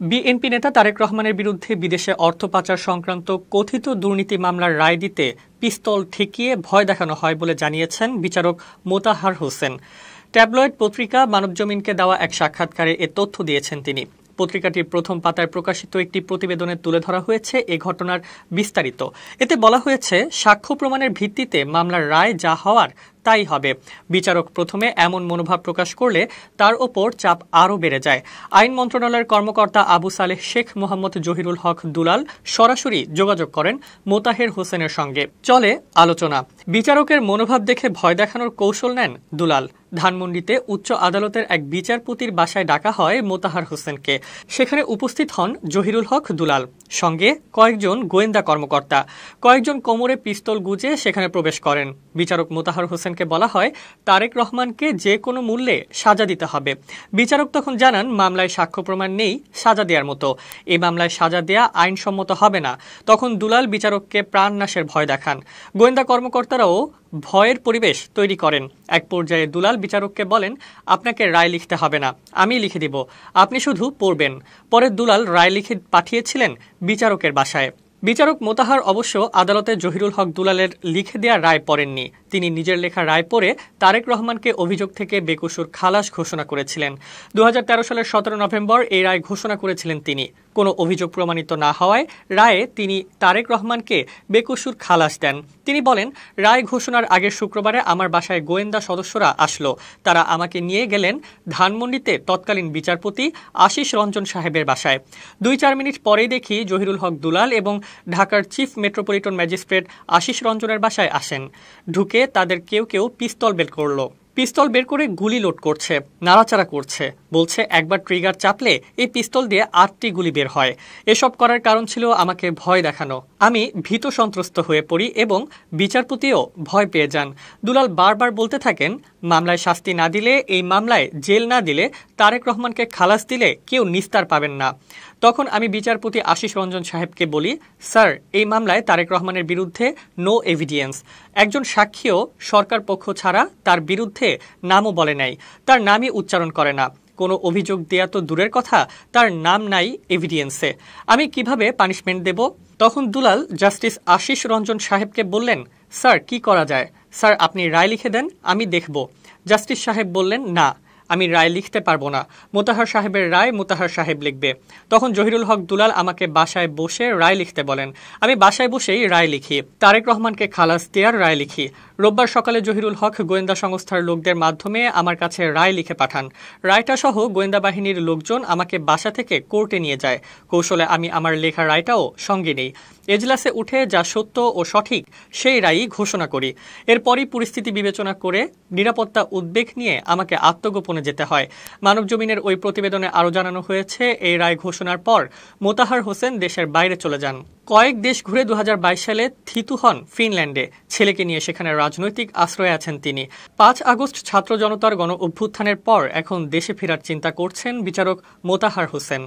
BNP নেতা তারেক রহমানের বিরুদ্ধে বিদেশে অর্থ পাচার সংক্রান্ত কথিত দুর্নীতি মামলার রায় দিতে পিস্তল ঠেকিয়ে ভয় দেখানো হয় বলে জানিয়েছেন বিচারক মোতাহার হোসেন। ট্যাবলয়েড পত্রিকা মানবজমিনকে দেওয়া এক সাক্ষাৎকারে এ তথ্য দিয়েছেন তিনি। পত্রিকাটির প্রথম পাতায় প্রকাশিত একটি প্রতিবেদনে তুলে ধরা হয়েছে এ ঘটনার বিস্তারিত। এতে বলা হয়েছে, সাক্ষ্য প্রমাণের ভিত্তিতে মামলার রায় যা হওয়ার তাই হবে। বিচারক প্রথমে এমন মনোভাব প্রকাশ করলে তার ওপর চাপ আরও বেড়ে যায়। আইন মন্ত্রণালয়ের কর্মকর্তা আবু সালেহ শেখ মোহাম্মদ জহিরুল হক দুলাল সরাসরি যোগাযোগ করেন মোতাহের হোসেনের সঙ্গে। চলে আলোচনা। বিচারকের মনোভাব দেখে ভয় দেখানোর কৌশল নেন দুলাল। ধানমন্ডিতে উচ্চ আদালতের এক বিচারপতির বাসায় ডাকা হয় মোতাহার হোসেনকে। সেখানে উপস্থিত হন জহিরুল হক দুলাল, সঙ্গে কয়েকজন গোয়েন্দা কর্মকর্তা। কয়েকজন কোমরে পিস্তল গুজে সেখানে প্রবেশ করেন। বিচারক মোতাহার হোসেনকে বলা হয়, তারেক রহমানকে যে কোনো মূল্যে সাজা দিতে হবে। বিচারক তখন জানান, মামলায় সাক্ষ্য প্রমাণ নেই সাজা দেওয়ার মতো। এই মামলায় সাজা দেয়া আইনসম্মত হবে না। তখন দুলাল বিচারককে প্রাণনাশের ভয় দেখান। গোয়েন্দা কর্মকর্তারাও ভয়ের পরিবেশ তৈরি করেন। এক পর্যায়ে দুলাল বিচারককে বলেন, আপনাকে রায় লিখতে হবে না, আমি লিখে দিব, আপনি শুধু পড়বেন। পরে দুলাল রায় লিখে পাঠিয়েছিলেন বিচারকের বাসায়। বিচারক মোতাহার অবশ্য আদালতে জহিরুল হক দুলালের লিখে দেয়া রায় পড়েননি। তিনি নিজের লেখা রায় পড়ে তারেক রহমানকে অভিযোগ থেকে বেকসুর খালাস ঘোষণা করেছিলেন। 2013 সালের 17 নভেম্বর এই রায় ঘোষণা করেছিলেন তিনি। কোনো অভিযোগ প্রমাণিত না হওয়ায় রায়ে তিনি তারেক রহমানকে বেকসুর খালাস দেন। তিনি বলেন, রায় ঘোষণার আগের শুক্রবারে আমার বাসায় গোয়েন্দা সদস্যরা আসলো। তারা আমাকে নিয়ে গেলেন ধানমন্ডিতে তৎকালীন বিচারপতি আশিস রঞ্জন সাহেবের বাসায়। 2-4 মিনিট পরেই দেখি জহিরুল হক দুলাল এবং ঢাকার চিফ মেট্রোপলিটন ম্যাজিস্ট্রেট আশিস রঞ্জনের বাসায় আসেন। ঢুকে তাদের কেউ কেউ পিস্তল বের করলো। পিস্তল বের করে গুলি লোড করছে, নাড়াচাড়া করছে, বলছে একবার ট্রিগার চাপলে এই পিস্তল দিয়ে 8টি গুলি বের হয়। এসব করার কারণ ছিল আমাকে ভয় দেখানো। আমি ভীত সন্ত্রস্ত হয়ে পড়ি এবং বিচারপতিও ভয় পেয়ে যান। দুলাল বারবার বলতে থাকেন, মামলায় শাস্তি না দিলে, এই মামলায় জেল না দিলে, তারেক রহমানকে খালাস দিলে কেউ নিস্তার পাবেন না। তখন আমি বিচারপতি আশিস রঞ্জন সাহেবকে বলি, স্যার, এই মামলায় তারেক রহমানের বিরুদ্ধে নো এভিডেন্স। একজন সাক্ষীও সরকার পক্ষ ছাড়া তার বিরুদ্ধে নামও বলে নাই, তার নামই উচ্চারণ করে না। কোনো অভিযোগ দেয়া তো দূরের কথা, তার নাম নাই এভিডেন্সে। আমি কিভাবে পানিশমেন্ট দেব? তখন দুলাল জাস্টিস আশিস রঞ্জন সাহেবকে বললেন, স্যার, কি করা যায়? স্যার, আপনি রায় লিখে দেন, আমি দেখব। জাস্টিস সাহেব বললেন, না, আমি রায় লিখতে পারবো না। মোতাহার সাহেবের রায় মোতাহার সাহেব লিখবে। তখন জহিরুল হক দুলাল আমাকে বাসায় বসে রায় লিখতে বলেন। আমি বাসায় বসেই রায় লিখি। তারেক রহমানকে খালাস দেওয়ার রায় লিখি। রোববার সকালে জহিরুল হক গোয়েন্দা সংস্থার লোকদের মাধ্যমে আমার কাছে রায় লিখে পাঠান। রায়টা সহ গোয়েন্দা বাহিনীর লোকজন আমাকে বাসা থেকে কোর্টে নিয়ে যায়। কৌশলে আমি আমার লেখা রায়টাও সঙ্গে নেই। এজলাসে উঠে যা সত্য ও সঠিক সেই রায়ই ঘোষণা করি। এরপরই পরিস্থিতি বিবেচনা করে নিরাপত্তা উদ্বেগ নিয়ে আমাকে আত্মগোপনে যেতে হয়। মানবজমিনের ওই প্রতিবেদনে আরও জানানো হয়েছে, এই রায় ঘোষণার পর মোতাহার হোসেন দেশের বাইরে চলে যান। কয়েক দেশ ঘুরে 2022 সালে থিতু হন ফিনল্যান্ডে। ছেলেকে নিয়ে সেখানে রাজনৈতিক আশ্রয়ে আছেন তিনি। 5 আগস্ট ছাত্র জনতার গণ অভ্যুত্থানের পর এখন দেশে ফেরার চিন্তা করছেন বিচারক মোতাহার হোসেন।